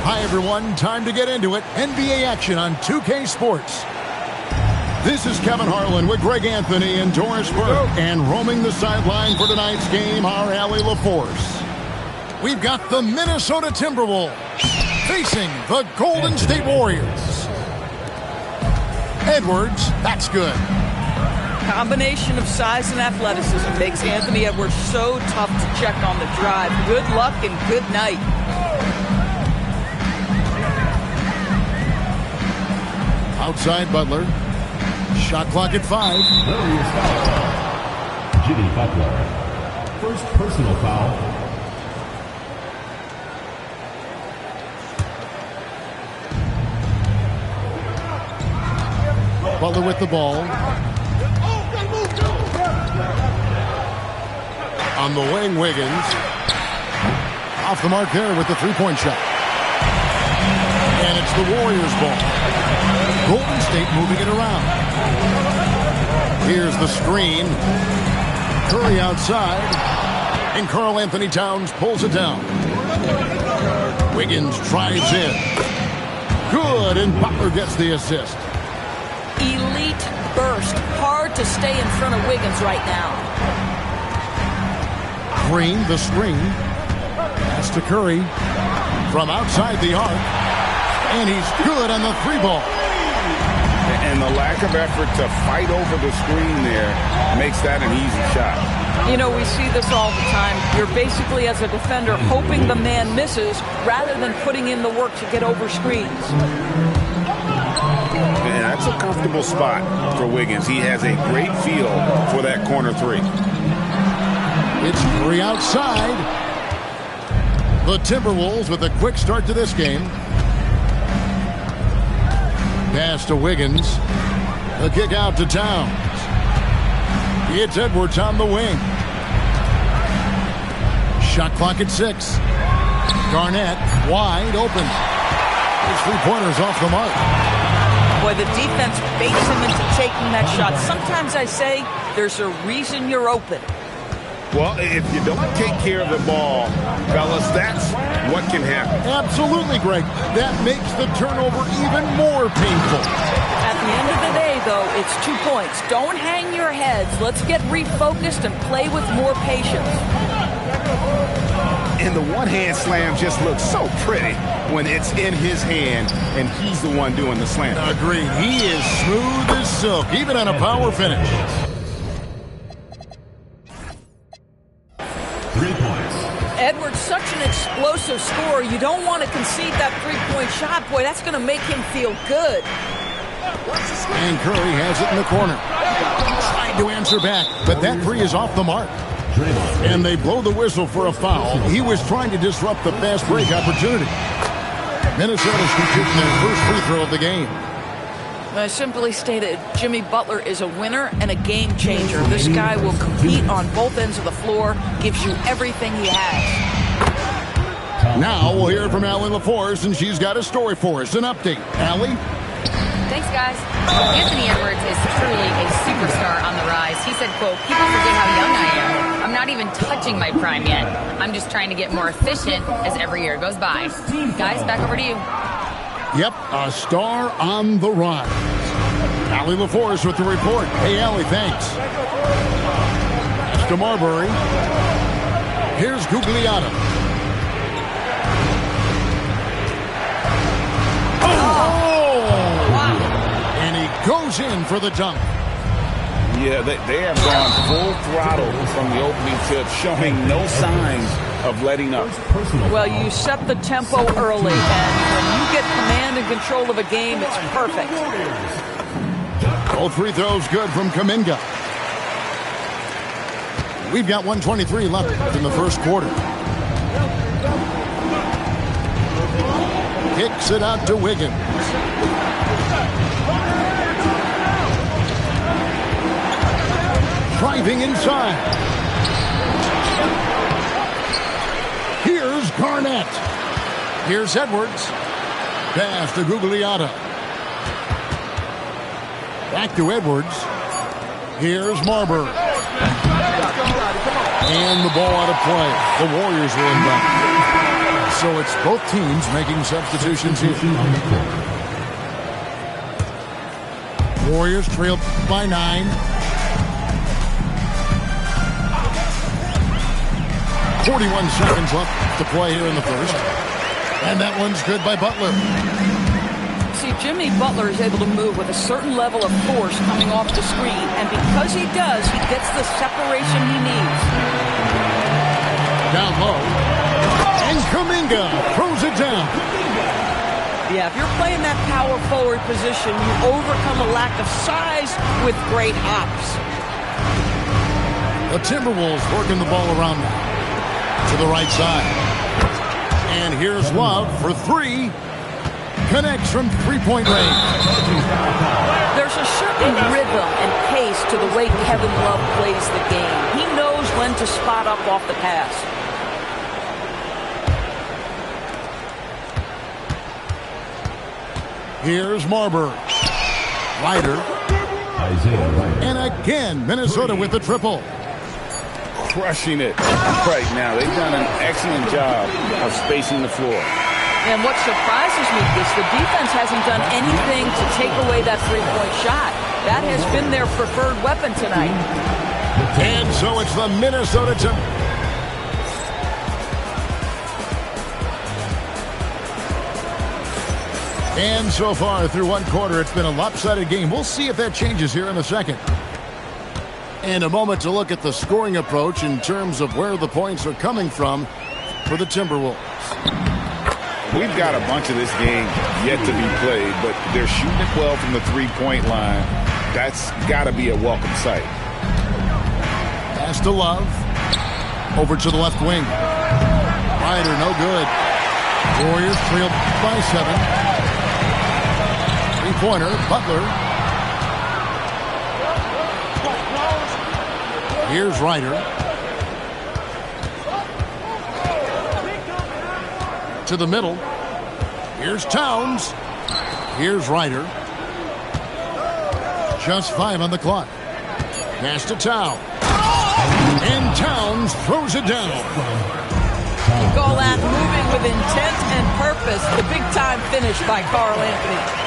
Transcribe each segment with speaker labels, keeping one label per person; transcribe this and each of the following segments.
Speaker 1: Hi, everyone. Time to get into it. NBA action on 2K Sports. This is Kevin Harlan with Greg Anthony and Doris Burke. And roaming the sideline for tonight's game, our Allie LaForce. We've got the Minnesota Timberwolves facing the Golden State Warriors. Edwards, that's good.
Speaker 2: Combination of size and athleticism makes Anthony Edwards so tough to check on the drive. Good luck and good night.
Speaker 1: Outside Butler. Shot clock at 5.
Speaker 3: Jimmy Butler. First personal foul.
Speaker 1: Butler with the ball. On the wing, Wiggins. Off the mark there with the three-point shot. And it's the Warriors' ball. Golden State moving it around. Here's the screen. Curry outside. And Karl Anthony Towns pulls it down. Wiggins drives in. Good, and Butler gets the assist.
Speaker 2: Elite burst. Hard to stay in front of Wiggins right now.
Speaker 1: Green, the screen. Pass to Curry. From outside the arc. And he's good on the three ball.
Speaker 4: And the lack of effort to fight over the screen there makes that an easy shot.
Speaker 2: You know, we see this all the time. You're basically, as a defender, hoping the man misses rather than putting in the work to get over screens.
Speaker 4: And that's a comfortable spot for Wiggins. He has a great feel for that corner three.
Speaker 1: It's Curry outside. The Timberwolves with a quick start to this game. Pass to Wiggins. The kick out to Towns. It's Edwards on the wing. Shot clock at 6. Garnett wide open. His three-pointer's off the mark.
Speaker 2: Boy, the defense baits him into taking that shot. Sometimes I say there's a reason you're open.
Speaker 4: Well, if you don't take care of the ball, fellas, that's what can happen.
Speaker 1: Absolutely, Greg. That makes the turnover even more painful.
Speaker 2: At the end of the day, though, it's 2 points. Don't hang your heads. Let's get refocused and play with more patience.
Speaker 4: And the one-hand slam just looks so pretty when it's in his hand and he's the one doing the slam.
Speaker 1: Agreed. He is smooth as silk, even on a power finish.
Speaker 3: 3 points.
Speaker 2: Edwards, such an explosive scorer. You don't want to concede that three-point shot. Boy, that's going to make him feel good.
Speaker 1: And Curry has it in the corner. Trying to answer back, but that three is off the mark. And they blow the whistle for a foul. He was trying to disrupt the fast break opportunity. Minnesota's shooting their first free throw of the game.
Speaker 2: I simply stated, Jimmy Butler is a winner and a game changer. This guy will compete on both ends of the floor, gives you everything he has.
Speaker 1: Now we'll hear from Allie LaForce, and she's got a story for us. An update. Allie?
Speaker 5: Thanks, guys. Anthony Edwards is truly a superstar on the rise. He said, quote, "People forget how young I am. I'm not even touching my prime yet. I'm just trying to get more efficient as every year goes by." Guys, back over to you.
Speaker 1: Yep, a star on the rise. Allie LaForce with the report. Hey, Allie, thanks. That's to Marbury. Here's Gugliotta. Goes in for the dunk.
Speaker 4: Yeah, they have gone full throttle from the opening tip, showing no signs of letting up.
Speaker 2: Well, you set the tempo early, and when you get command and control of a game, it's perfect.
Speaker 1: Both free throws good from Kuminga. We've got 1:23 left in the first quarter. Kicks it out to Wiggins. Driving inside. Here's Garnett. Here's Edwards. Pass to Gugliotta. Back to Edwards. Here's Marbury. And the ball out of play. The Warriors will inbound. So it's both teams making substitutions here. Warriors trail by 9. 41 seconds left to play here in the first. And that one's good by Butler.
Speaker 2: See, Jimmy Butler is able to move with a certain level of force coming off the screen. And because he does, he gets the separation he needs.
Speaker 1: Down low. And Kuminga throws it down.
Speaker 2: Yeah, if you're playing that power forward position, you overcome a lack of size with great hops.
Speaker 1: The Timberwolves working the ball around now. To the right side. And here's Love for 3. Connects from three-point range.
Speaker 2: There's a certain rhythm and pace to the way Kevin Love plays the game. He knows when to spot up off the pass.
Speaker 1: Here's Marbury. Ryder. And again, Minnesota with the triple.
Speaker 4: Crushing it right now. They've done an excellent job of spacing the floor.
Speaker 2: And what surprises me is the defense hasn't done anything to take away that three-point shot. That has been their preferred weapon tonight.
Speaker 1: And so it's the Minnesota And so far through one quarter, it's been a lopsided game. We'll see if that changes here in a second. And a moment to look at the scoring approach in terms of where the points are coming from for the Timberwolves.
Speaker 4: We've got a bunch of this game yet to be played, but they're shooting it well from the three-point line. That's got to be a welcome sight.
Speaker 1: Pass to Love. Over to the left wing. Ryder, no good. Warriors trail by 7. Three-pointer, Butler. Here's Ryder. To the middle. Here's Towns. Here's Ryder. Just 5 on the clock. Pass to Towns. And Towns throws it down.
Speaker 2: You call that moving with intent and purpose. The big-time finish by Karl Anthony.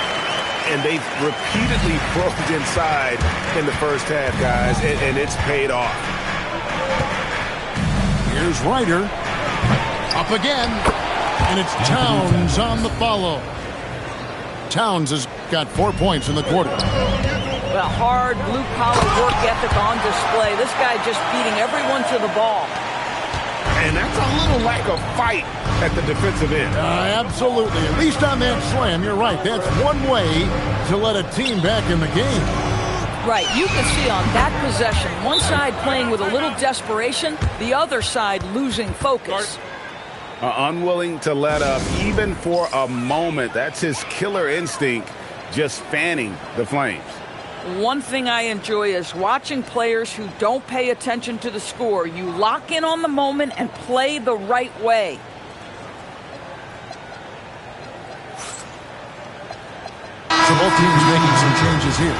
Speaker 6: And they've repeatedly broken inside in the first half, guys, and it's paid off.
Speaker 1: Here's Ryder. Up again. And it's Towns on the follow. Towns has got 4 points in the quarter.
Speaker 2: Well, hard, blue-collar work ethic on display. This guy just beating everyone to the ball.
Speaker 6: And that's a little lack of fight at the defensive end.
Speaker 1: Absolutely. At least on that slam, you're right. That's one way to let a team back in the game.
Speaker 2: Right. You can see on that possession, one side playing with a little desperation, the other side losing focus.
Speaker 4: Unwilling to let up even for a moment. That's his killer instinct, just fanning the flames.
Speaker 2: One thing I enjoy is watching players who don't pay attention to the score. You lock in on the moment and play the right way.
Speaker 1: So both teams making some changes here.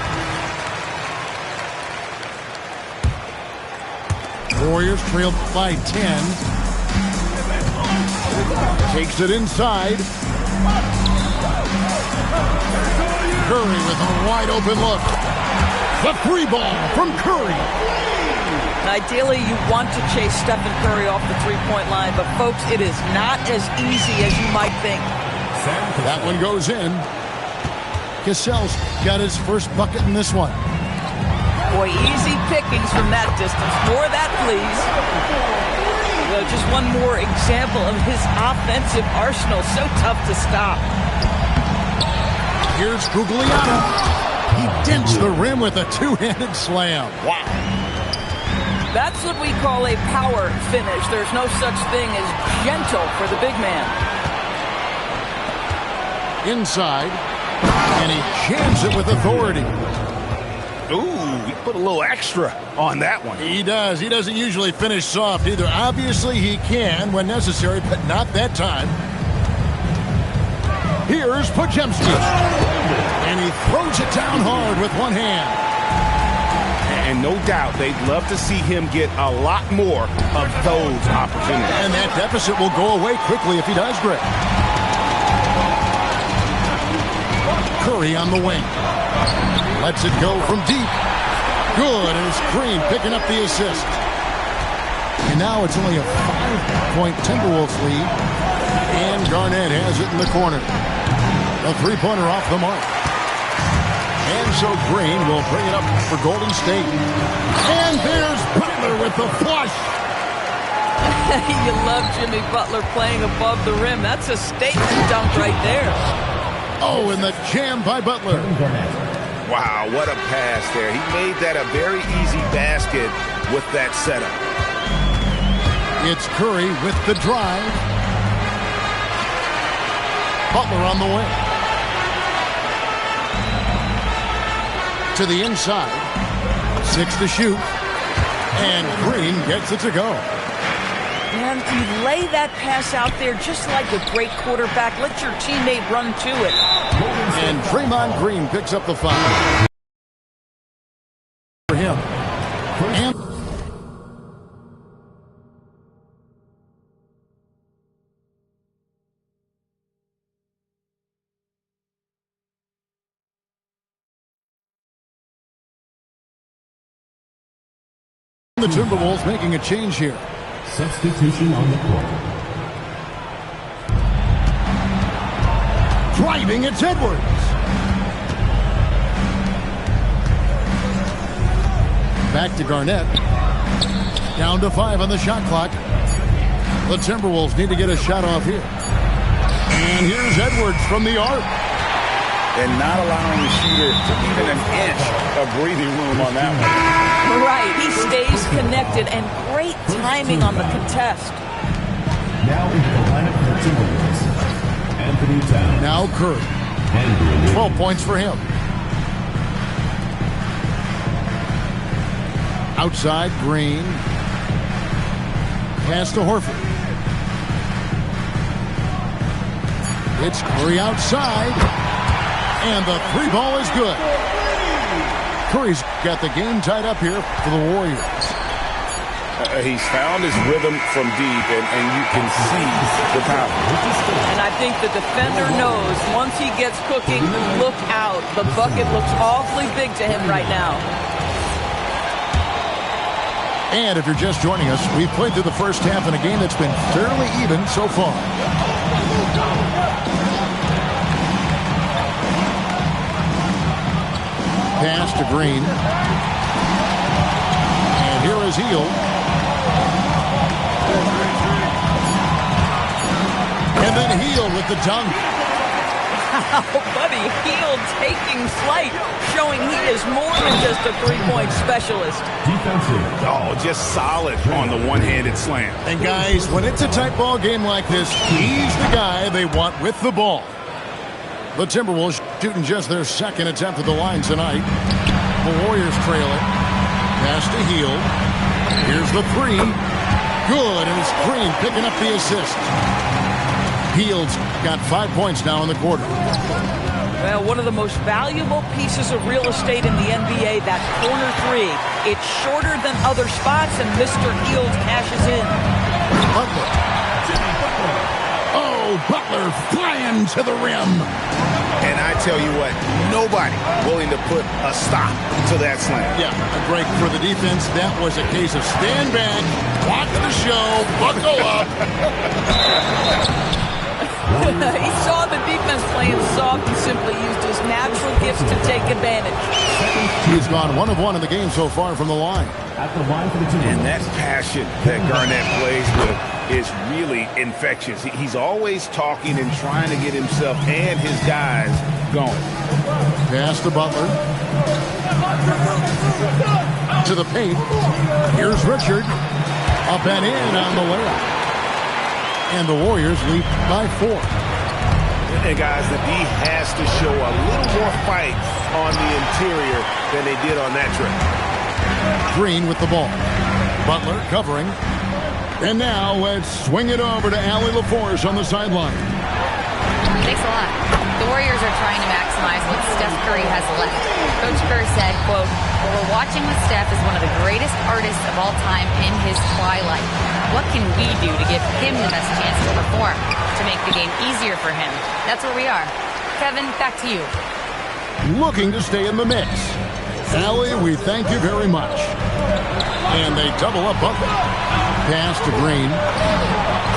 Speaker 1: Warriors trail by 10. Takes it inside. Curry with a wide open look. The free ball from Curry.
Speaker 2: Ideally, you want to chase Stephen Curry off the three-point line, but folks, it is not as easy as you might think.
Speaker 1: That one goes in. Cassell's got his first bucket in this one.
Speaker 2: Boy, easy pickings from that distance. More of that, please. Well, just one more example of his offensive arsenal. So tough to stop.
Speaker 1: Here's Guglielmo. He dents the rim with a two-handed slam. Wow.
Speaker 2: That's what we call a power finish. There's no such thing as gentle for the big man.
Speaker 1: Inside. And he jams it with authority.
Speaker 6: Ooh, he put a little extra on that one.
Speaker 1: He does. He doesn't usually finish soft either. Obviously, he can when necessary, but not that time. Here's Podziemski. And he throws it down hard with one hand.
Speaker 4: And
Speaker 6: And no doubt they'd love to see him get a lot more of those opportunities.
Speaker 1: And that deficit will go away quickly if he does, Greg. Curry on the wing. Lets it go from deep. Good, and it's Green picking up the assist. And now it's only a 5-point Timberwolves lead. And Garnett has it in the corner. A three-pointer off the mark. And so Green will bring it up for Golden State. And there's Butler with the flush.
Speaker 2: You love Jimmy Butler playing above the rim. That's a statement dunk right there.
Speaker 1: Oh, and the jam by Butler.
Speaker 6: Wow, what a pass there. He made that a very easy basket with that setup.
Speaker 1: It's Curry with the drive. Butler on the wing. To the inside. 6 to shoot. And Green gets it to go.
Speaker 2: And you lay that pass out there just like a great quarterback. Let your teammate run to it.
Speaker 1: And Draymond Green picks up the foul. For him. And the Timberwolves making a change here.
Speaker 3: Substitution on the court.
Speaker 1: Driving, it's Edwards. Back to Garnett. Down to 5 on the shot clock. The Timberwolves need to get a shot off here. And here's Edwards from the arc.
Speaker 4: And not allowing the shooter to even an inch of breathing room on that one.
Speaker 2: Right, he stays connected, and great timing on the contest.
Speaker 3: Now into the lineup for the Timberwolves. Anthony Towns.
Speaker 1: Now Curry. 12 points for him. Outside, Green. Pass to Horford. It's Curry outside. And the three ball is good. Curry's got the game tied up here for the Warriors.
Speaker 4: He's found his rhythm from deep, and you can see the power.
Speaker 2: And I think the defender knows once he gets cooking, look out. The bucket looks awfully big to him right now.
Speaker 1: And if you're just joining us, we've played through the first half in a game that's been fairly even so far. Pass to Green. And here is Hield. And then Hield with the dunk.
Speaker 2: Oh, buddy, Hield taking flight, showing he is more than just a three-point specialist.
Speaker 3: Defensive.
Speaker 6: Oh, just solid on the one-handed slam.
Speaker 1: And guys, when it's a tight ball game like this, he's the guy they want with the ball. The Timberwolves shooting just their second attempt at the line tonight. The Warriors trail it. Pass to Hield. Here's the three. Good, and it's Green picking up the assist. Hield's got 5 points now in the quarter.
Speaker 2: Well, one of the most valuable pieces of real estate in the NBA, that corner three. It's shorter than other spots, and Mr. Hield cashes in.
Speaker 1: Butler. Oh, Butler flying to the rim.
Speaker 6: And I tell you what, nobody willing to put a stop to that slam.
Speaker 1: Yeah, a break for the defense. That was a case of stand back, watch the show, buckle up.
Speaker 2: He saw the defense playing soft and simply used his natural gifts to take advantage.
Speaker 1: He's gone 1 of 1 in the game so far from the line.
Speaker 3: At the line for the Timberwolves.
Speaker 6: And that passion that Garnett plays with is really infectious. He's always talking and trying to get himself and his guys going.
Speaker 1: Pass to Butler. To the paint. Here's Richard. Up and in on the layup. And the Warriors lead by 4.
Speaker 6: And guys, the D has to show a little more fight on the interior than they did on that trip.
Speaker 1: Green with the ball. Butler covering. And now let's swing it over to Allie LaForce on the sideline.
Speaker 5: Thanks a lot. The Warriors are trying to maximize what Steph Curry has left. Coach Kerr said, quote, "What we're watching with Steph is one of the greatest artists of all time in his twilight. What can we do to give him the best chance to perform, to make the game easier for him?" That's where we are. Kevin, back to you.
Speaker 1: Looking to stay in the mix. Allie, we thank you very much. And they double up Butler. Pass to Green.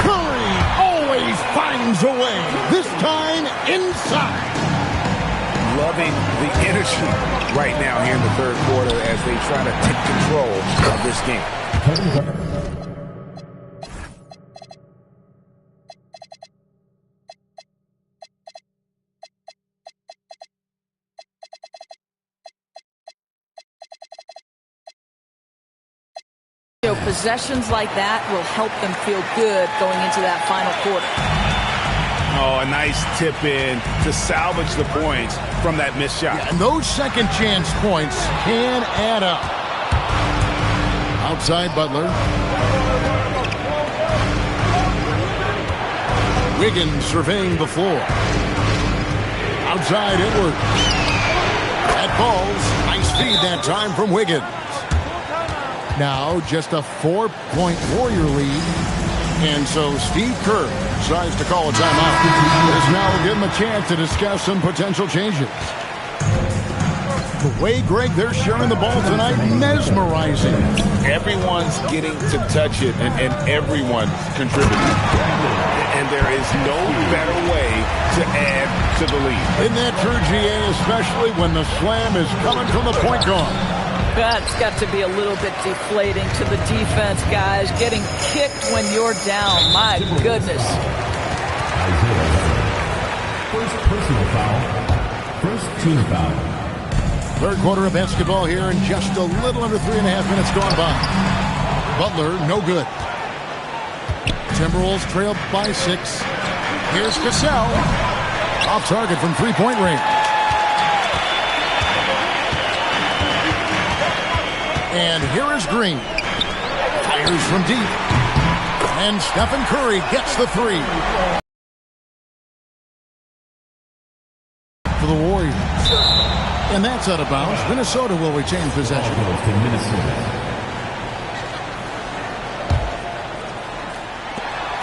Speaker 1: Curry always finds a way. This time inside.
Speaker 6: Loving the energy right now here in the third quarter as they try to take control of this game.
Speaker 2: Possessions like that will help them feel good going into that final quarter.
Speaker 6: Oh, a nice tip in to salvage the points from that missed shot.
Speaker 1: Yeah, and those second chance points can add up. Outside Butler. Wiggins surveying the floor. Outside Edwards. That falls. Nice feed that time from Wiggins. Now just a 4-point Warrior lead. And so Steve Kerr decides to call a timeout. This now will give him a chance to discuss some potential changes. The way, Greg, they're sharing the ball tonight, mesmerizing.
Speaker 4: Everyone's getting to touch it, and everyone contributing. And there is no better way to add to the lead.
Speaker 1: Isn't that true, GA, especially when the slam is coming from the point guard?
Speaker 2: That's got to be a little bit deflating to the defense, guys. Getting kicked when you're down. My goodness.
Speaker 3: First personal foul. First team foul.
Speaker 1: Third quarter of basketball here, and just a little under 3.5 minutes gone by. Butler, no good. Timberwolves trail by 6. Here's Cassell. Off target from three-point range. And here is Green. Fires from deep. And Stephen Curry gets the three. For the Warriors. And that's out of bounds. Minnesota will retain possession.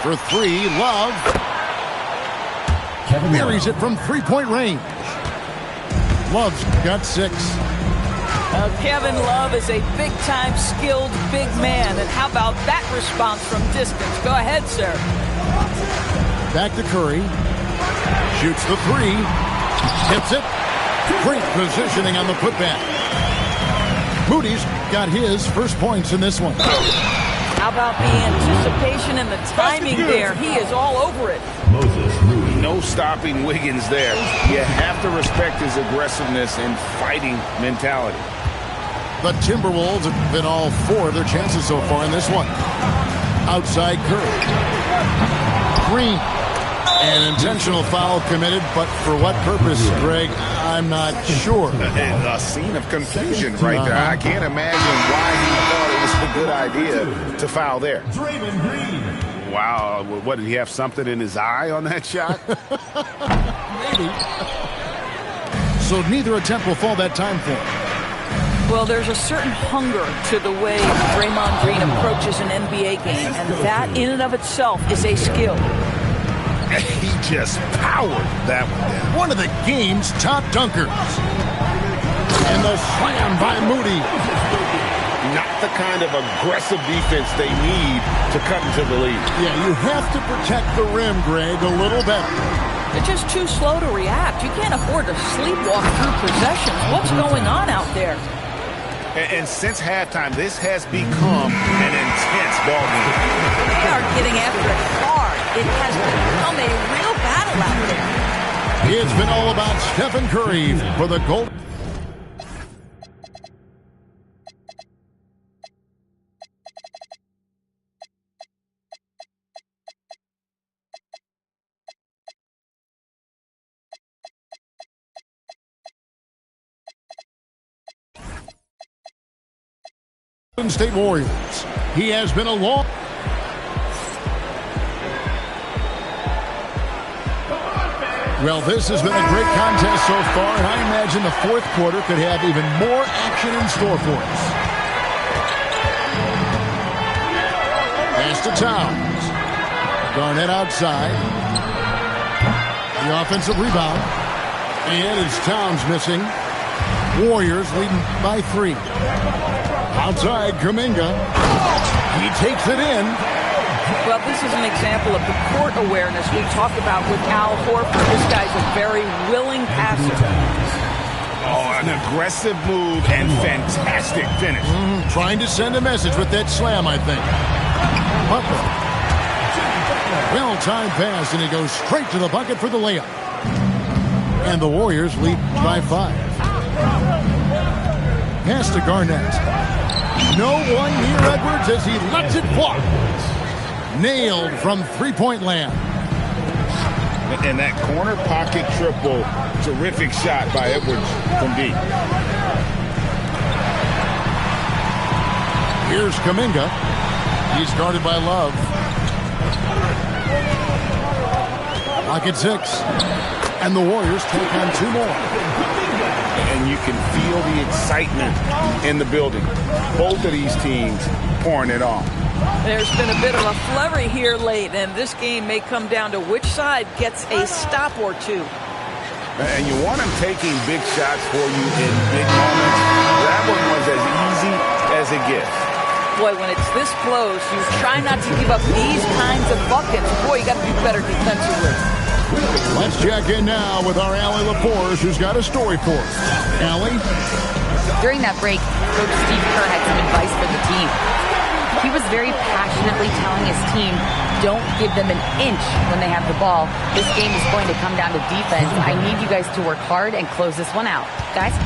Speaker 1: For three, Love. Buries it from three-point range. Love's got 6.
Speaker 2: Kevin Love is a big-time skilled big man. And how about that response from distance? Go ahead, sir.
Speaker 1: Back to Curry. Shoots the three. Hits it. Great positioning on the putback. Moody's got his first points in this one.
Speaker 2: How about the anticipation and the timing there? He is all over it.
Speaker 6: No stopping Wiggins there. You have to respect his aggressiveness and fighting mentality.
Speaker 1: The Timberwolves have been all 4 of their chances so far in this one. Outside Curry. Green. An intentional foul committed, but for what purpose, Greg? I'm not sure.
Speaker 4: A scene of confusion right there. I can't imagine why he thought it was a good idea to foul there.
Speaker 6: Wow, what, did he have something in his eye on that shot?
Speaker 1: Maybe. So neither attempt will fall that time for him.
Speaker 2: Well, there's a certain hunger to the way Draymond Green approaches an NBA game, and that in and of itself is a skill.
Speaker 6: He just powered that one down.
Speaker 1: One of the game's top dunkers. And the slam by Moody.
Speaker 4: Not the kind of aggressive defense they need to cut into the lead.
Speaker 1: Yeah, you have to protect the rim, Greg, a little better.
Speaker 2: They're just too slow to react. You can't afford to sleepwalk through possessions. What's going on out there?
Speaker 6: And since halftime, this has become an intense ball game.
Speaker 2: They are getting after it hard. It has become a real battle out there.
Speaker 1: It's been all about Stephen Curry for the Golden. State Warriors. He has been a long... Well, this has been a great contest so far, and I imagine the fourth quarter could have even more action in store for us. Pass to Towns. Garnett outside. The offensive rebound. And it's Towns missing. Warriors leading by 3. Outside, Kuminga. He takes it in.
Speaker 2: Well, this is an example of the court awareness we talked about with Al Horford. This guy's a very willing passer.
Speaker 6: Oh, an aggressive move and fantastic finish.
Speaker 1: Trying to send a message with that slam, I think. Butler. Well-timed pass, and he goes straight to the bucket for the layup. And the Warriors lead by 5. Pass to Garnett. No one near Edwards as he lets it fly. Nailed from three-point land.
Speaker 4: And that corner pocket triple, terrific shot by Edwards from deep.
Speaker 1: Here's Kuminga. He's guarded by Love. Lock at 6. And the Warriors take on 2 more.
Speaker 4: And you can feel the excitement in the building. Both of these teams pouring it on.
Speaker 2: There's been a bit of a flurry here late, and this game may come down to which side gets a stop or 2.
Speaker 4: And you want them taking big shots for you in big moments. That one was as easy as it gets.
Speaker 2: Boy, when it's this close, you try not to give up these kinds of buckets. Boy, you got to be better defensively.
Speaker 1: Let's check in now with our Allie LaForge, who's got a story for us. Allie?
Speaker 5: During that break, Coach Steve Kerr had some advice for the team. He was very passionately telling his team, don't give them an inch when they have the ball. This game is going to come down to defense. I need you guys to work hard and close this one out. Guys?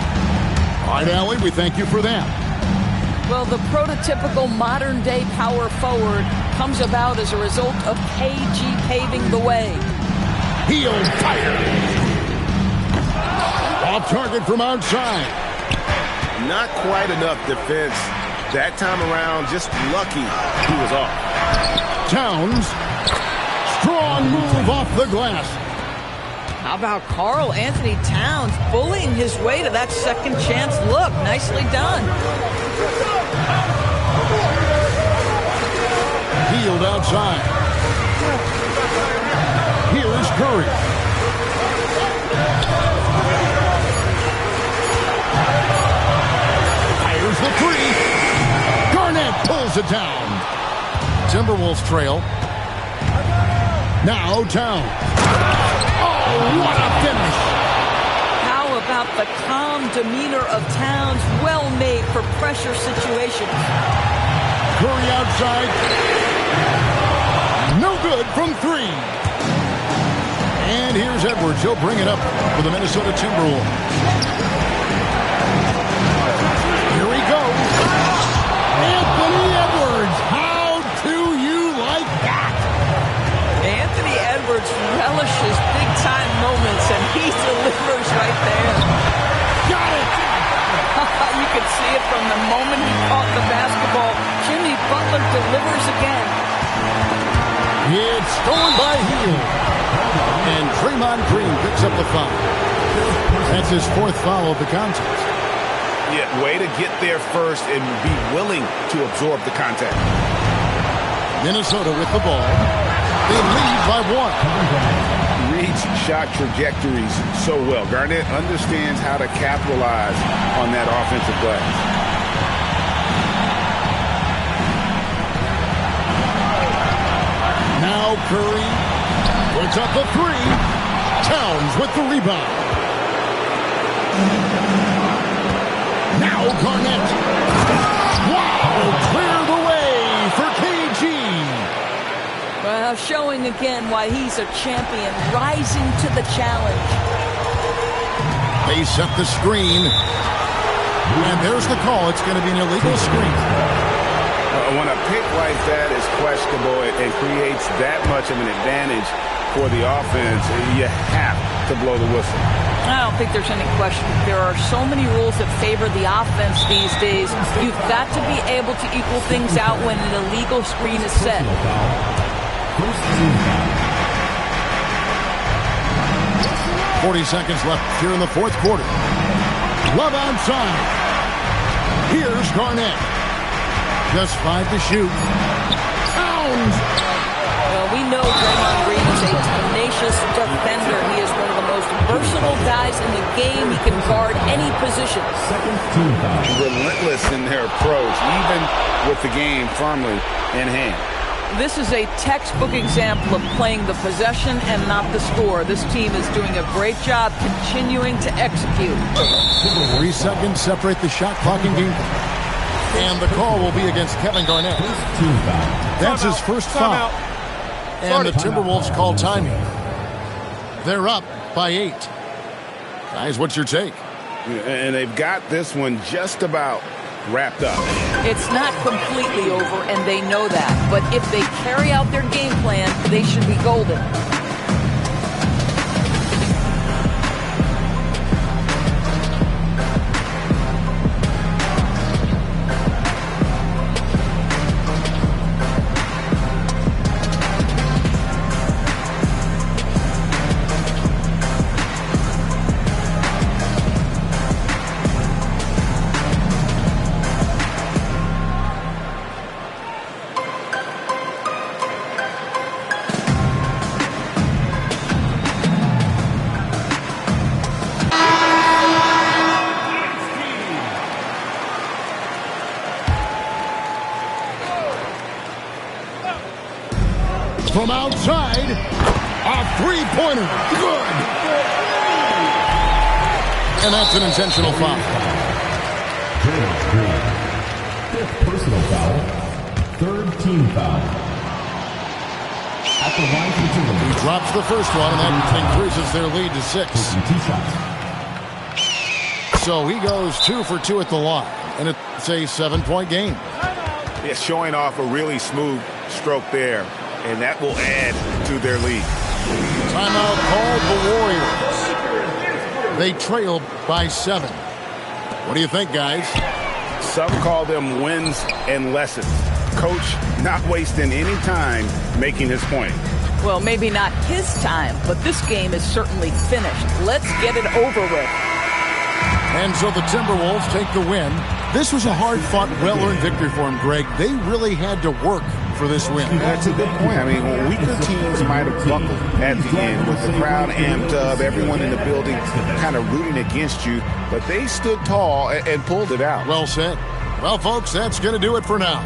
Speaker 1: All right, Allie, we thank you for that.
Speaker 2: Well, the prototypical modern-day power forward comes about as a result of KG paving the way.
Speaker 1: Heel fire. Off target from outside.
Speaker 6: Not quite enough defense. That time around, just lucky he was off.
Speaker 1: Towns. Strong move off the glass.
Speaker 2: How about Karl Anthony Towns bullying his way to that second chance look? Nicely done.
Speaker 1: Healed outside. Here's Curry. Fires the 3. Garnett pulls it down. Timberwolves trail. Now Towns. Oh, what a finish.
Speaker 2: How about the calm demeanor of Towns? Well made for pressure situations.
Speaker 1: Curry outside. No good from 3. And here's Edwards. He'll bring it up for the Minnesota Timberwolves. Here he goes. Anthony Edwards. How do you like that?
Speaker 2: Anthony Edwards relishes big-time moments, and he delivers right there.
Speaker 1: Got it.
Speaker 2: You can see it from the moment he caught the basketball. Jimmy Butler delivers again.
Speaker 1: It's stolen by Hill. And Draymond Green picks up the foul. That's his 4th foul of the contest.
Speaker 4: Yeah, way to get there first and be willing to absorb the contact.
Speaker 1: Minnesota with the ball. They lead by 1.
Speaker 4: Reads shot trajectories so well. Garnett understands how to capitalize on that offensive glass.
Speaker 1: Now Curry puts up the 3. Towns with the rebound. Now Garnett. Wow! Clear the way for KG.
Speaker 2: Well, showing again why he's a champion, rising to the challenge.
Speaker 1: They set the screen. And there's the call. It's going to be an illegal screen.
Speaker 4: When a pick like that is questionable and creates that much of an advantage for the offense, you have to blow the whistle.
Speaker 2: I don't think there's any question. There are so many rules that favor the offense these days. You've got to be able to equal things out when an illegal screen is set.
Speaker 1: 40 seconds left here in the fourth quarter. Love outside. Here's Garnett. Just 5 to shoot. Pounds.
Speaker 2: Well, we know Draymond Green is a tenacious defender. He is one of the most versatile guys in the game. He can guard any position.
Speaker 6: Relentless in their approach, even with the game firmly in hand.
Speaker 2: This is a textbook example of playing the possession and not the score. This team is doing a great job continuing to execute.
Speaker 1: 3 seconds separate the shot clock and game clock. And the call will be against Kevin Garnett. That's his first foul. And the Timberwolves call timing. They're up by 8. Guys, what's your take?
Speaker 6: And they've got this one just about wrapped up.
Speaker 2: It's not completely over, and they know that. But if they carry out their game plan, they should be golden.
Speaker 1: From outside, a three-pointer. Good. And that's an intentional foul.
Speaker 3: Fifth personal foul. Third team foul. At the line for the Timberwolves.
Speaker 1: He drops the first one, and that increases their lead to 6. So he goes 2 for 2 at the line, and it's a 7-point game.
Speaker 6: It's showing off a really smooth stroke there, and that will add to their lead.
Speaker 1: Timeout called the Warriors. They trailed by 7. What do you think, guys?
Speaker 6: Some call them wins and lessons. Coach not wasting any time making his point.
Speaker 2: Well, maybe not his time, but this game is certainly finished. Let's get it over with.
Speaker 1: And so the Timberwolves take the win. This was a hard-fought, well-earned victory for him, Greg. They really had to work for this win.
Speaker 6: That's a good point. I mean, weaker teams might have buckled at the end with the crowd amped up, everyone in the building kind of rooting against you, but they stood tall and pulled it out.
Speaker 1: Well said. Well, folks, that's going to do it for now.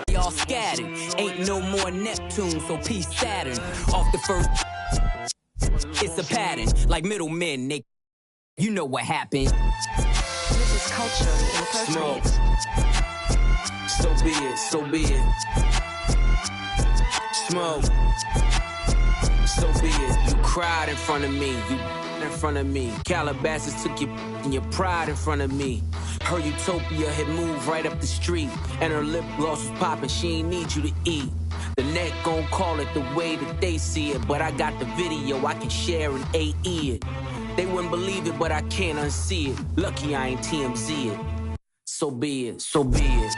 Speaker 7: Y'all scattered. Ain't no more Neptune, so peace Saturn. Off the first, it's a pattern. Like middlemen, they, you know what happened.
Speaker 8: This is culturally inappropriate.
Speaker 7: So be it, so be it. Smoke. So be it. You cried in front of me. You in front of me. Calabasas took your pride in front of me. Her utopia had moved right up the street, and her lip gloss was popping. She ain't need you to eat. The net gon' call it the way that they see it, but I got the video I can share and AE it. They wouldn't believe it, but I can't unsee it. Lucky I ain't TMZ it. So be it, so be it.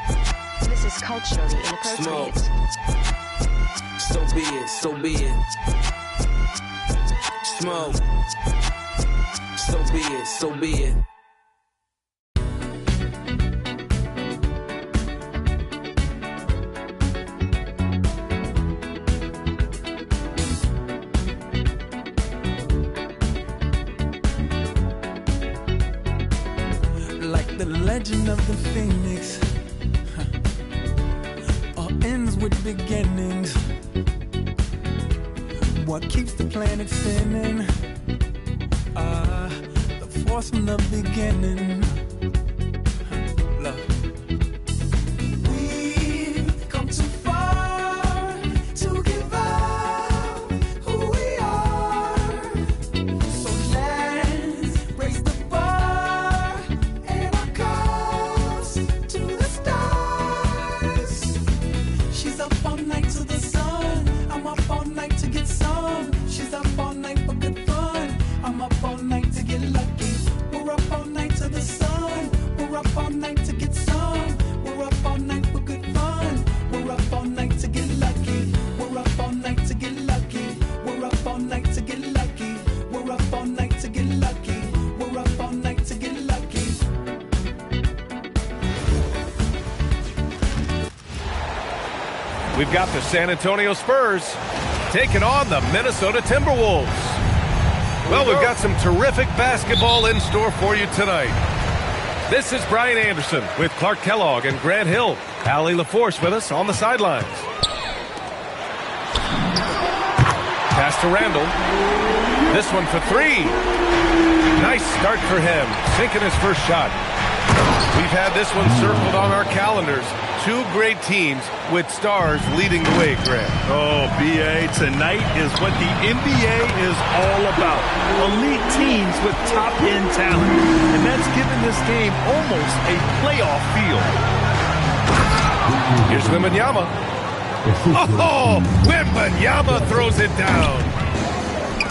Speaker 8: This is culturally inappropriate.
Speaker 7: Smoke. So be it, so be it. Smoke. So be it, so be it.
Speaker 9: Like the legend of the Phoenix, all ends with beginnings. What keeps the planet spinning? The force from the beginning. Love. We've come too far to give up who we are. So let's raise the bar and our cups to the stars. She's up all night to the sun. I'm up all night to get some. She's up all night for good fun. I'm up all night to get lucky. We're up all night to the sun. We're up all night to get some. We're up all night for good fun. We're up all night to get lucky. We're up all night to get lucky. We're up all night to get lucky. We're up all night to get lucky. We're up all night to get lucky.
Speaker 10: We've got the San Antonio Spurs taking on the Minnesota Timberwolves. Well, we've got some terrific basketball in store for you tonight. This is Brian Anderson with Clark Kellogg and Grant Hill. Allie LaForce with us on the sidelines. Pass to Randall. This one for three. Nice start for him, sinking his first shot. We've had this one circled on our calendars. Two great teams with stars leading the way, Grant.
Speaker 11: Oh, B.A., tonight is what the NBA is all about. Elite teams with top-end talent. And that's given this game almost a playoff feel.
Speaker 10: Here's Wembanyama. Oh, Wembanyama throws it down.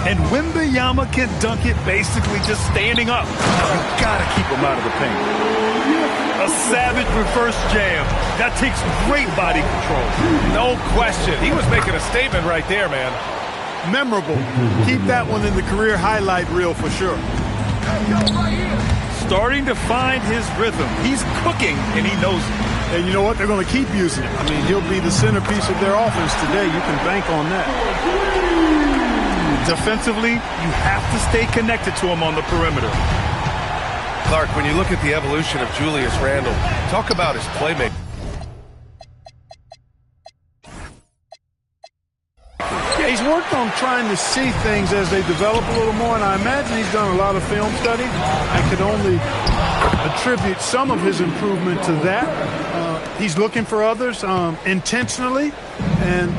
Speaker 11: And Wembanyama can dunk it basically just standing up. You gotta keep him out of the paint. A savage reverse jam. That takes great body control.
Speaker 10: No question. He was making a statement right there, man.
Speaker 12: Memorable. Keep that one in the career highlight reel for sure.
Speaker 11: Starting to find his rhythm. He's cooking, and he knows it.
Speaker 12: And you know what? They're going to keep using it. I mean, he'll be the centerpiece of their offense today. You can bank on that.
Speaker 11: Defensively, you have to stay connected to him on the perimeter.
Speaker 10: Clark, when you look at the evolution of Julius Randle, talk about his playmaking.
Speaker 12: Yeah, he's worked on trying to see things as they develop a little more, and I imagine he's done a lot of film study. I could only attribute some of his improvement to that. He's looking for others intentionally and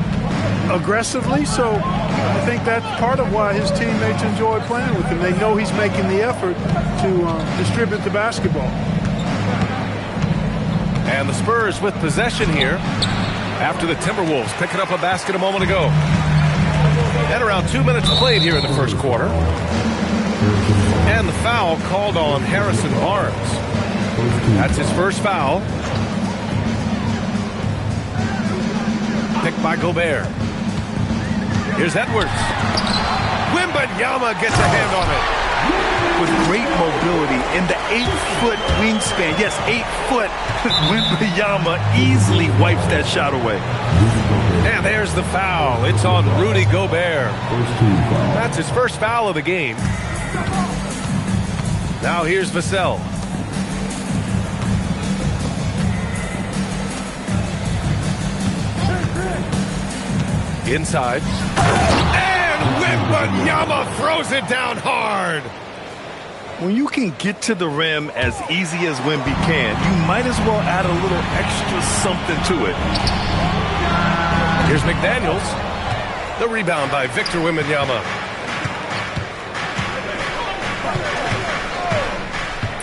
Speaker 12: aggressively, so I think that's part of why his teammates enjoy playing with him. They know he's making the effort to distribute the basketball.
Speaker 10: And the Spurs with possession here after the Timberwolves picking up a basket a moment ago. And around 2 minutes played here in the first quarter. And the foul called on Harrison Barnes. That's his first foul. Picked by Gobert. Here's Edwards. Wembanyama gets a hand on it.
Speaker 11: With great mobility and the 8-foot wingspan. Yes, 8 foot. Wembanyama easily wipes that shot away.
Speaker 10: And there's the foul. It's on Rudy Gobert. That's his first foul of the game. Now here's Vassell. Inside. And Wembanyama throws it down hard.
Speaker 11: When you can get to the rim as easy as Wemby can, you might as well add a little extra something to it.
Speaker 10: Here's McDaniels. The rebound by Victor Wembanyama.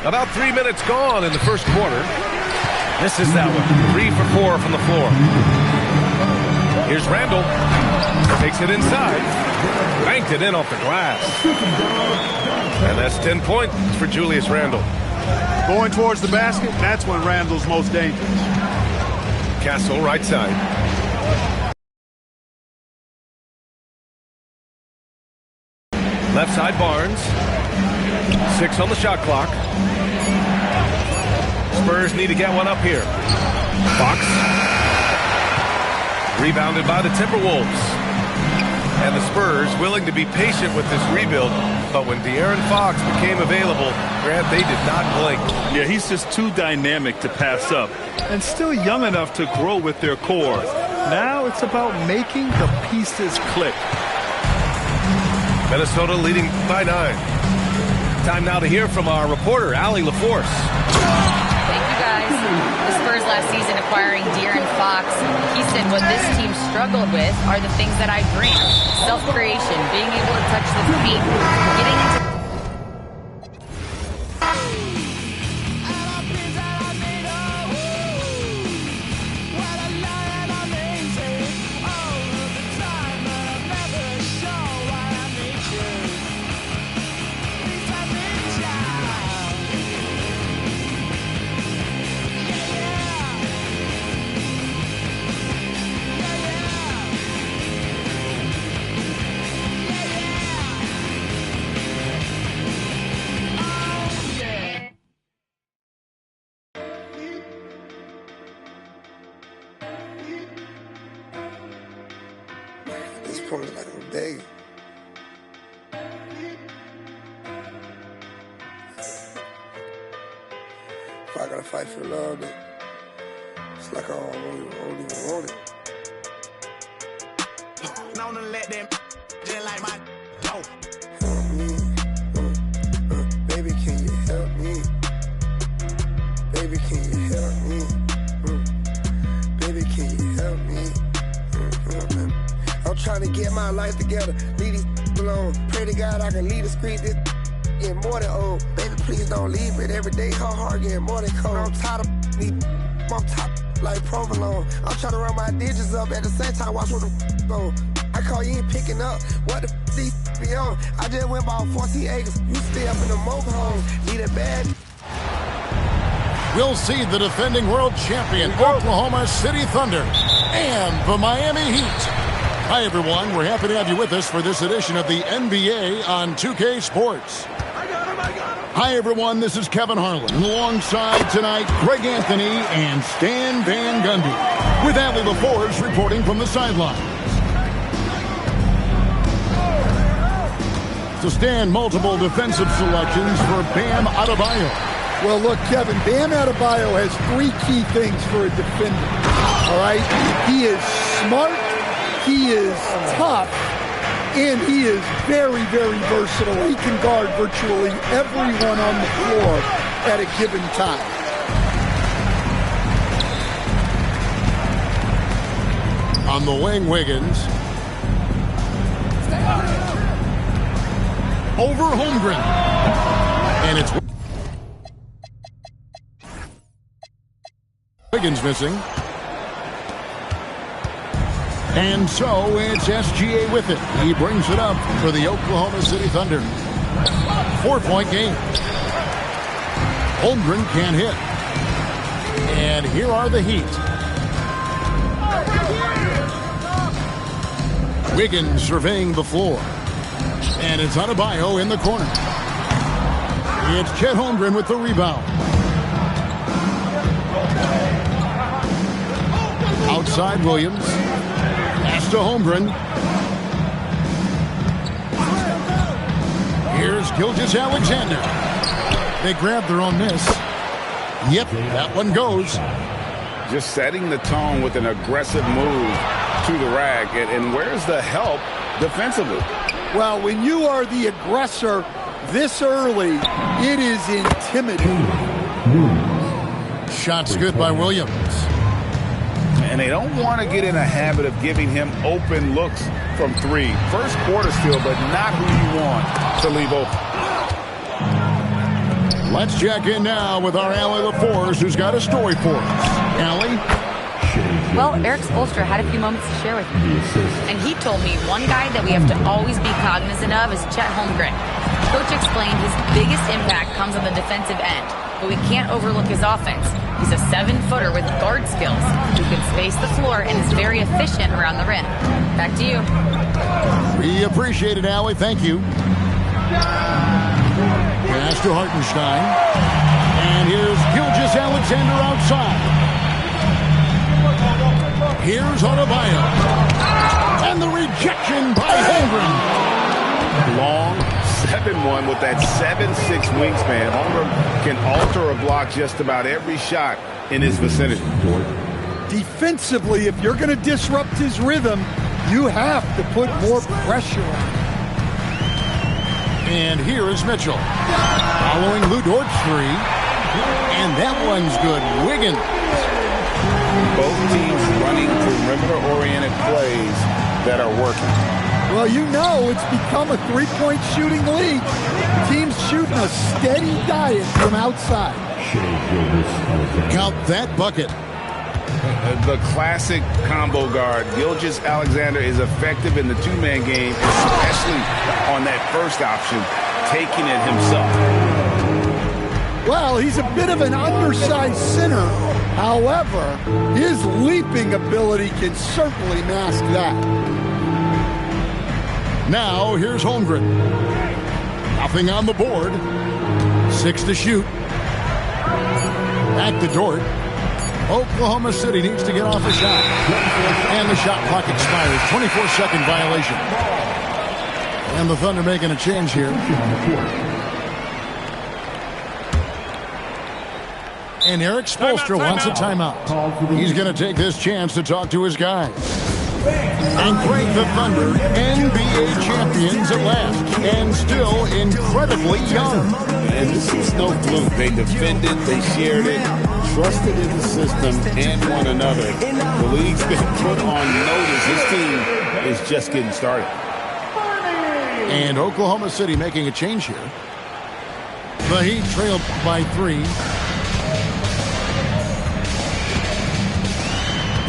Speaker 10: About 3 minutes gone in the first quarter. This is that one. 3 for 4 from the floor. Here's Randall. Takes it inside. Banked it in off the glass. And that's 10 points for Julius Randle.
Speaker 12: Going towards the basket, that's when Randall's most dangerous.
Speaker 10: Castle right side. Left side Barnes. 6 on the shot clock. Spurs need to get one up here. Fox. Rebounded by the Timberwolves. And the Spurs willing to be patient with this rebuild, but when De'Aaron Fox became available, Grant, they did not blink.
Speaker 11: Yeah, he's just too dynamic to pass up, and still young enough to grow with their cores. Now it's about making the pieces click.
Speaker 10: Minnesota leading by 9. Time now to hear from our reporter, Allie LaForce.
Speaker 5: Thank you, guys. The Spurs last season acquiring De'Aaron Fox. He said what this team struggled with are the things that I bring. Self-creation, being able to touch the feet, getting into...
Speaker 13: Like I'm begging. If I gotta fight for love, then it's like I don't even want it. Known to let them just like my help me. Baby, can you help me? Baby, can you help me? Baby, can you help me? I'm trying to get my life together, leave these alone. Pray to God I can lead the street, this getting more than old. Baby, please don't leave it. Every day her heart getting more than cold. I'm tired of me, I'm tired like provolone. I'm trying to run my digits up at the same time, watch where the go. I call you ain't picking up, what the these be on? I just went about 14 acres, you stay up in the mobile home, need a bad.
Speaker 1: We'll see the defending world champion, Oklahoma City Thunder, and the Miami Heat. Hi, everyone. We're happy to have you with us for this edition of the NBA on 2K Sports. Hi, everyone. This is Kevin Harlan. And alongside tonight, Greg Anthony and Stan Van Gundy, with Allie LaForce reporting from the sidelines. To Stan, multiple defensive selections for Bam Adebayo.
Speaker 14: Well, look, Kevin, Bam Adebayo has 3 key things for a defender. All right? He is smart. He is tough, and he is very, very versatile. He can guard virtually everyone on the floor at a given time.
Speaker 1: On the wing, Wiggins. Over Holmgren. And it's Wiggins missing. And so it's SGA with it. He brings it up for the Oklahoma City Thunder. 4-point game. Holmgren can't hit. And here are the Heat. Wiggins surveying the floor. And it's Adebayo in the corner. It's Chet Holmgren with the rebound. Outside Williams. Pass to Holmgren. Here's Gilgeous-Alexander. They grab their own miss. Yep, that one goes.
Speaker 6: Just setting the tone with an aggressive move.
Speaker 4: to the rack. And where's the help defensively?
Speaker 14: Well, when you are the aggressor this early, it is intimidating.
Speaker 1: Shot's good by Williams.
Speaker 4: And they don't want to get in a habit of giving him open looks from three. First quarter still, but not who you want to leave open.
Speaker 1: Let's check in now with our Allie LaForce, who's got a story for us. Allie?
Speaker 5: Well, Eric Spoelstra had a few moments to share with me. And he told me one guy that we have to always be cognizant of is Chet Holmgren. Coach explained his biggest impact comes on the defensive end, but we can't overlook his offense. He's a 7-footer with guard skills who can space the floor and is very efficient around the rim. Back to you.
Speaker 1: We appreciate it, Allie. Thank you. Pass to Hartenstein. And here's Gilgeous-Alexander outside. Here's Adebayo. And the rejection by Holmgren.
Speaker 4: Long 7-1 with that 7'6" wingspan. Holmgren can alter a block just about every shot in his vicinity.
Speaker 14: Defensively, if you're going to disrupt his rhythm, you have to put more pressure on him.
Speaker 1: And here is Mitchell. Following Lou Dort's three. And that one's good. Wiggins.
Speaker 4: Both teams running perimeter-oriented plays that are working.
Speaker 14: Well, you know it's become a three-point shooting league. Teams shooting a steady diet from outside.
Speaker 1: Count that bucket.
Speaker 4: The classic combo guard. Gilgeous-Alexander is effective in the two-man game, especially on that first option, taking it himself.
Speaker 14: Well, he's a bit of an undersized center. However, his leaping ability can certainly mask that.
Speaker 1: Now, here's Holmgren. Nothing on the board. 6 to shoot. Back to Dort. Oklahoma City needs to get off a shot. And the shot clock expires. 24-second violation. And the Thunder making a change here. And Eric Spoelstra wants a timeout. He's going to take this chance to talk to his guys. And break the Thunder NBA champions at last. And still incredibly young.
Speaker 4: And this is no fluke. They defended, they shared it, trusted in the system and one another. The league's been put on notice. This team is just getting started.
Speaker 1: And Oklahoma City making a change here. The Heat trailed by 3.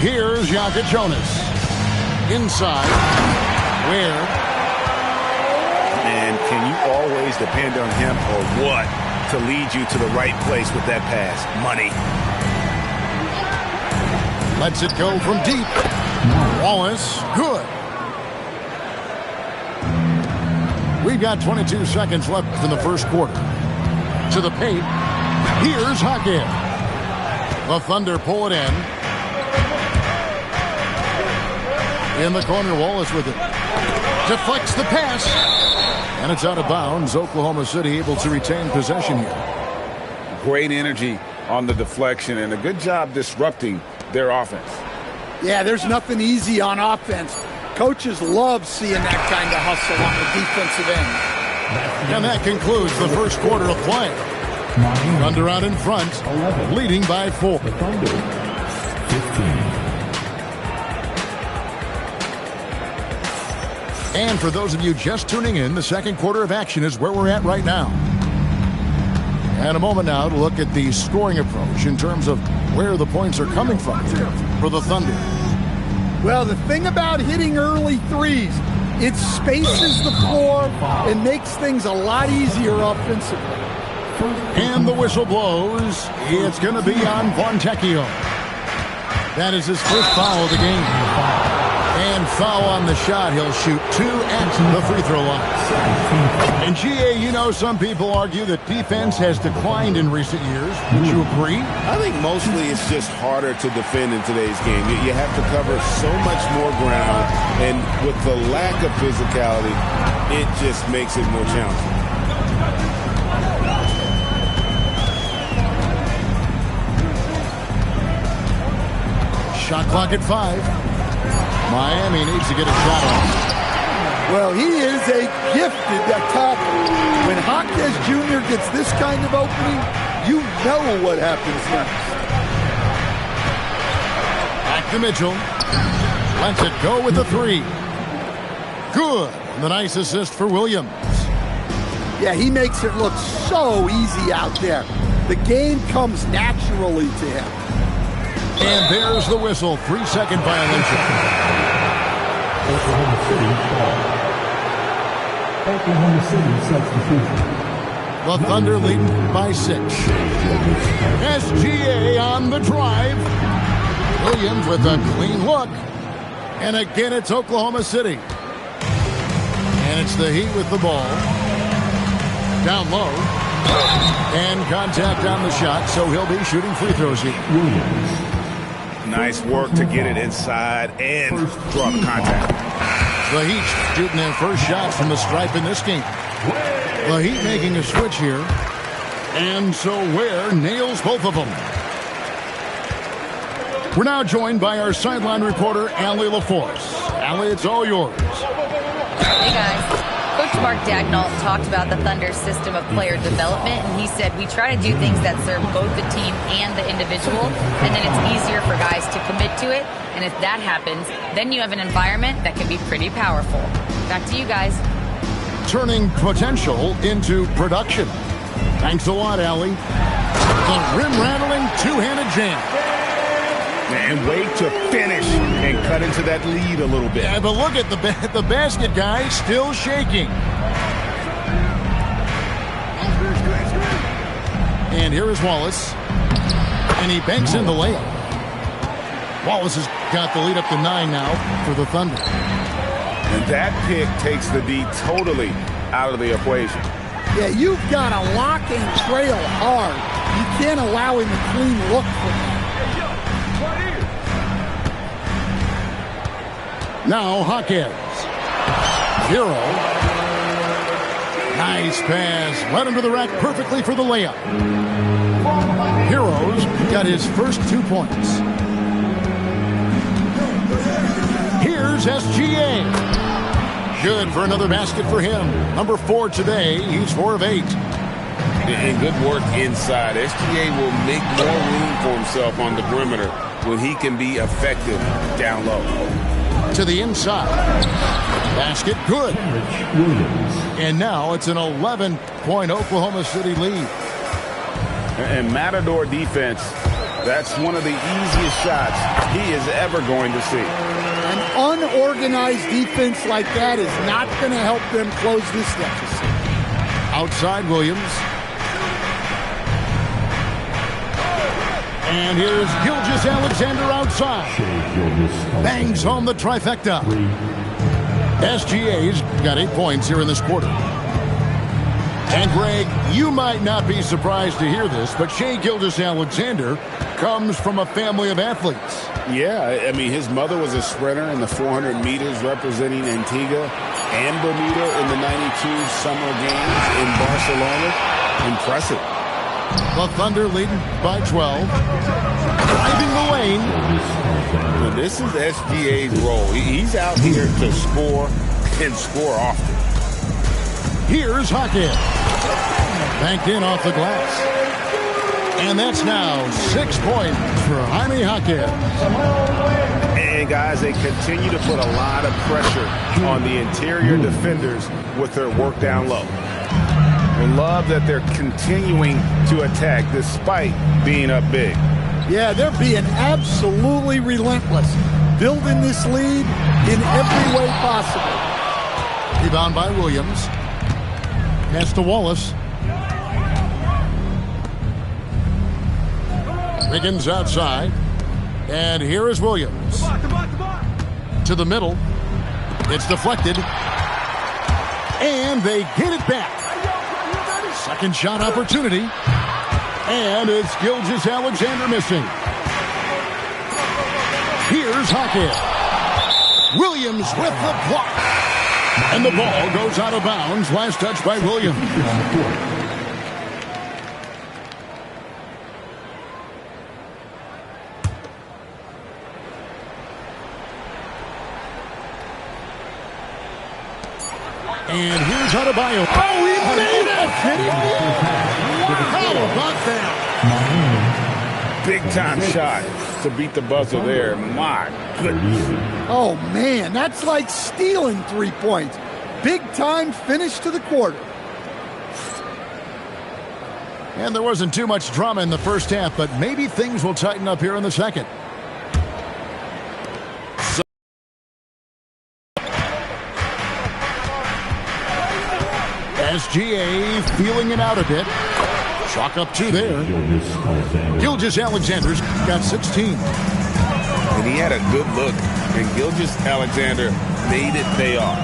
Speaker 1: Here's Jokic Jonas. Inside. Where?
Speaker 4: And can you always depend on him or what to lead you to the right place with that pass? Money.
Speaker 1: Lets it go from deep. Wallace, good. We've got 22 seconds left in the first quarter. To the paint. Here's Hackett. The Thunder pull it in. In the corner, Wallace with it. Deflects the pass. And it's out of bounds. Oklahoma City able to retain possession here.
Speaker 4: Great energy on the deflection and a good job disrupting their offense.
Speaker 14: Yeah, there's nothing easy on offense. Coaches love seeing that kind of hustle on the defensive end.
Speaker 1: And that concludes the first quarter of play. Thunder out in front, leading by 4.
Speaker 3: 15.
Speaker 1: And for those of you just tuning in, the second quarter of action is where we're at right now. And a moment now to look at the scoring approach in terms of where the points are coming from for the Thunder.
Speaker 14: Well, the thing about hitting early threes, it spaces the floor and makes things a lot easier offensively.
Speaker 1: And the whistle blows. It's going to be on Fontecchio. That is his first foul of the game. And foul on the shot. He'll shoot 2 at the free throw line. And GA, you know, some people argue that defense has declined in recent years. Would you agree?
Speaker 4: I think mostly it's just harder to defend in today's game. You have to cover so much more ground, and with the lack of physicality, it just makes it more challenging.
Speaker 1: Shot clock at 5. Miami needs to get a shot off.
Speaker 14: Well, he is a gifted attacker. When Hawkes Jr. gets this kind of opening, you know what happens next.
Speaker 1: Back to Mitchell. Lets it go with the three. Good. And the nice assist for Williams.
Speaker 14: Yeah, he makes it look so easy out there. The game comes naturally to him.
Speaker 1: And there's the whistle. 3-second violation.
Speaker 3: Oklahoma City ball. Oklahoma City substitution.
Speaker 1: The Thunder leading by 6. SGA on the drive. Williams with a clean look. And again, it's Oklahoma City. And it's the Heat with the ball. Down low. And contact on the shot, so he'll be shooting free throws here.
Speaker 6: Nice work to get it inside and drop contact.
Speaker 1: The Heat shooting their first shots from the stripe in this game. The Heat making a switch here. And so Ware nails both of them. We're now joined by our sideline reporter, Allie LaForce. Allie, it's all yours.
Speaker 5: Hey, guys. Coach Mark Dagnall talked about the Thunder's system of player development, and he said, we try to do things that serve both the team and the individual, and then it's easier for guys to commit to it. And if that happens, then you have an environment that can be pretty powerful. Back to you guys.
Speaker 1: Turning potential into production. Thanks a lot, Allie. The rim-rattling two-handed jam.
Speaker 6: And wait to finish and cut into that lead a little bit.
Speaker 1: Yeah, but look at the basket guy still shaking. And here is Wallace. And he banks in the layup. Wallace has got the lead up to 9 now for the Thunder.
Speaker 6: And that pick takes the D totally out of the equation.
Speaker 14: Yeah, you've got to lock and trail hard. You can't allow him a clean look for that.
Speaker 1: Now Hawkins. Hero. Nice pass. Led him to the rack perfectly for the layup. Heroes got his first 2 points. Here's SGA. Good for another basket for him. Number 4 today. He's 4 of 8.
Speaker 4: And good work inside. SGA will make more room for himself on the perimeter when he can be effective down low.
Speaker 1: To the inside. Basket good. And now it's an 11-point Oklahoma City lead.
Speaker 6: And Matador defense, that's one of the easiest shots he is ever going to see.
Speaker 14: An unorganized defense like that is not going to help them close this deficit.
Speaker 1: Outside Williams. And here's Gilgeous-Alexander outside. Bangs home the trifecta. SGA's got 8 points here in this quarter. And Greg, you might not be surprised to hear this, but Shai Gilgeous-Alexander comes from a family of athletes.
Speaker 6: Yeah, I mean, his mother was a sprinter in the 400 meters representing Antigua and Bermuda in the 92 Summer Games in Barcelona. Impressive.
Speaker 1: The Thunder leading by 12. Driving the lane.
Speaker 6: Well, this is SGA's role. He's out here to score and score often.
Speaker 1: Here's Hawkins. Banked in off the glass. And that's now 6 points for Jaime Hawkins.
Speaker 6: And guys, they continue to put a lot of pressure on the interior defenders with their work down low. I love that they're continuing to attack despite being up big.
Speaker 14: Yeah, they're being absolutely relentless, building this lead in every way possible.
Speaker 1: Rebound by Williams. Pass to Wallace. Wiggins outside. And here is Williams. To the middle. It's deflected. And they get it back. Second shot opportunity. And it's Gilgeous-Alexander missing. Here's Hawkins. Williams with the block. And the ball goes out of bounds. Last touch by Williams. And here's Adebayo. Oh, he made it! How about that?
Speaker 6: Big-time shot to beat the buzzer there. My goodness.
Speaker 14: Oh, man, that's like stealing 3 points. Big-time finish to the quarter.
Speaker 1: And there wasn't too much drama in the first half, but maybe things will tighten up here in the second. SGA feeling it out a bit. Chalk up 2 there. Gilgeous-Alexander's got 16.
Speaker 6: And he had a good look, and Gilgeous-Alexander made it pay off.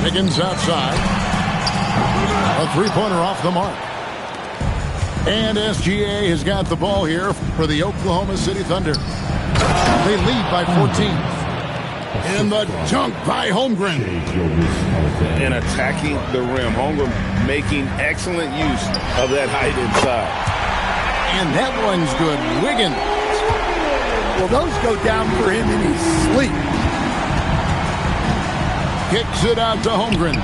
Speaker 1: Wiggins outside. A three-pointer off the mark. And SGA has got the ball here for the Oklahoma City Thunder. They lead by 14. And the dunk by Holmgren.
Speaker 6: And attacking the rim. Holmgren making excellent use of that height inside.
Speaker 1: And that one's good. Wiggins.
Speaker 14: Well, those go down for him in his sleep.
Speaker 1: Kicks it out to Holmgren.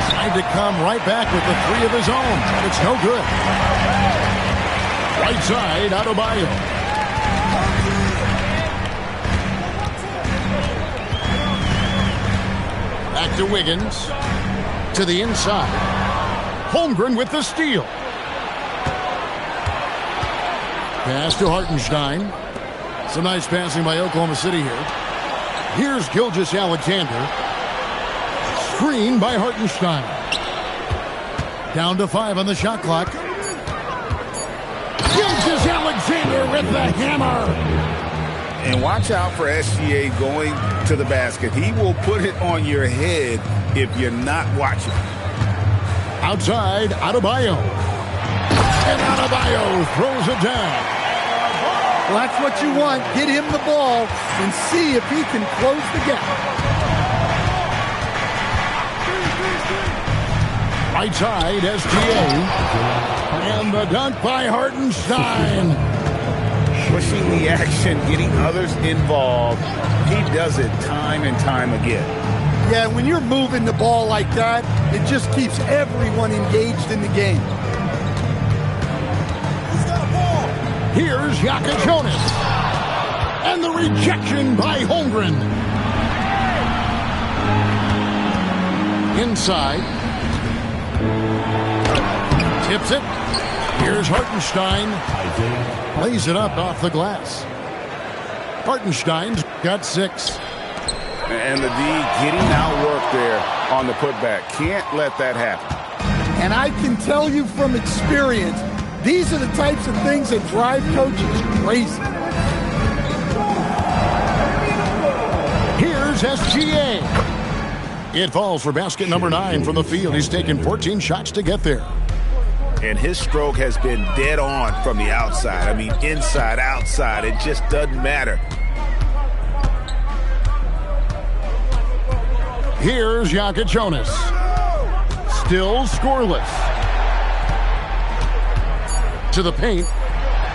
Speaker 1: Tried to come right back with the 3 of his own. It's no good. Right side, Adebayo. Back to Wiggins. To the inside. Holmgren with the steal. Pass to Hartenstein. Some nice passing by Oklahoma City here. Here's Gilgeous-Alexander. Screen by Hartenstein. Down to 5 on the shot clock. Gilgeous-Alexander with the hammer.
Speaker 6: And watch out for SGA going to the basket. He will put it on your head if you're not watching.
Speaker 1: Outside, Adebayo. And Adebayo throws it down.
Speaker 14: Well, that's what you want. Get him the ball and see if he can close the gap.
Speaker 1: Right side, SGA. And the dunk by Hartenstein.
Speaker 6: Pushing the action, getting others involved. He does it time and time again.
Speaker 14: Yeah, when you're moving the ball like that, it just keeps everyone engaged in the game.
Speaker 1: Here's Jonas. And the rejection by Holmgren. Inside. Tips it. Here's Hartenstein. Lays it up off the glass. Hartenstein's got 6.
Speaker 6: And the D getting outworked there on the putback. Can't let that happen.
Speaker 14: And I can tell you from experience, these are the types of things that drive coaches crazy.
Speaker 1: Here's SGA. It falls for basket number 9 from the field. He's taken 14 shots to get there.
Speaker 6: And his stroke has been dead on from the outside. I mean, inside, outside. It just doesn't matter.
Speaker 1: Here's Jonas. Still scoreless. To the paint.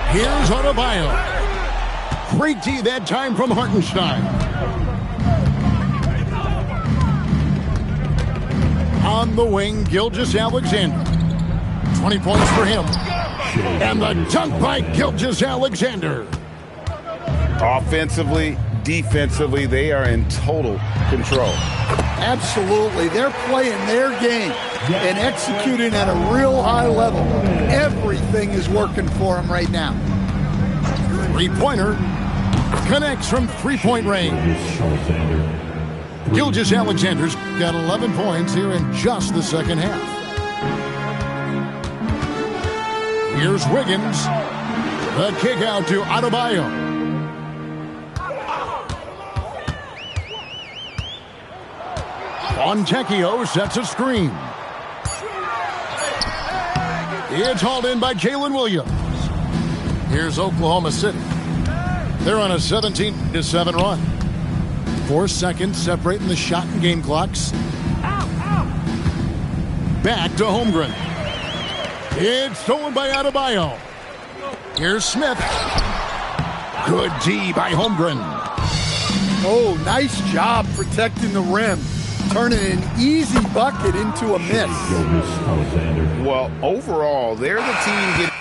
Speaker 1: Here's Adebayo. Great D that time from Hartenstein. On the wing, Gilgeous-Alexander. 20 points for him. And the dunk by Gilgeous-Alexander.
Speaker 6: Offensively, defensively, they are in total control.
Speaker 14: Absolutely. They're playing their game and executing at a real high level. Everything is working for them right now.
Speaker 1: Three-pointer connects from three-point range. Gilgeous-Alexander's got 11 points here in just the second half. Here's Wiggins. The kick out to Adebayo. Fontecchio sets a screen. It's hauled in by Jalen Williams. Here's Oklahoma City. They're on a 17-7 run. 4 seconds separating the shot and game clocks. Back to Holmgren. It's stolen by Adebayo. Here's Smith. Good D by Holmgren.
Speaker 14: Oh, nice job protecting the rim. Turning an easy bucket into a miss.
Speaker 6: Well, overall, they're the team getting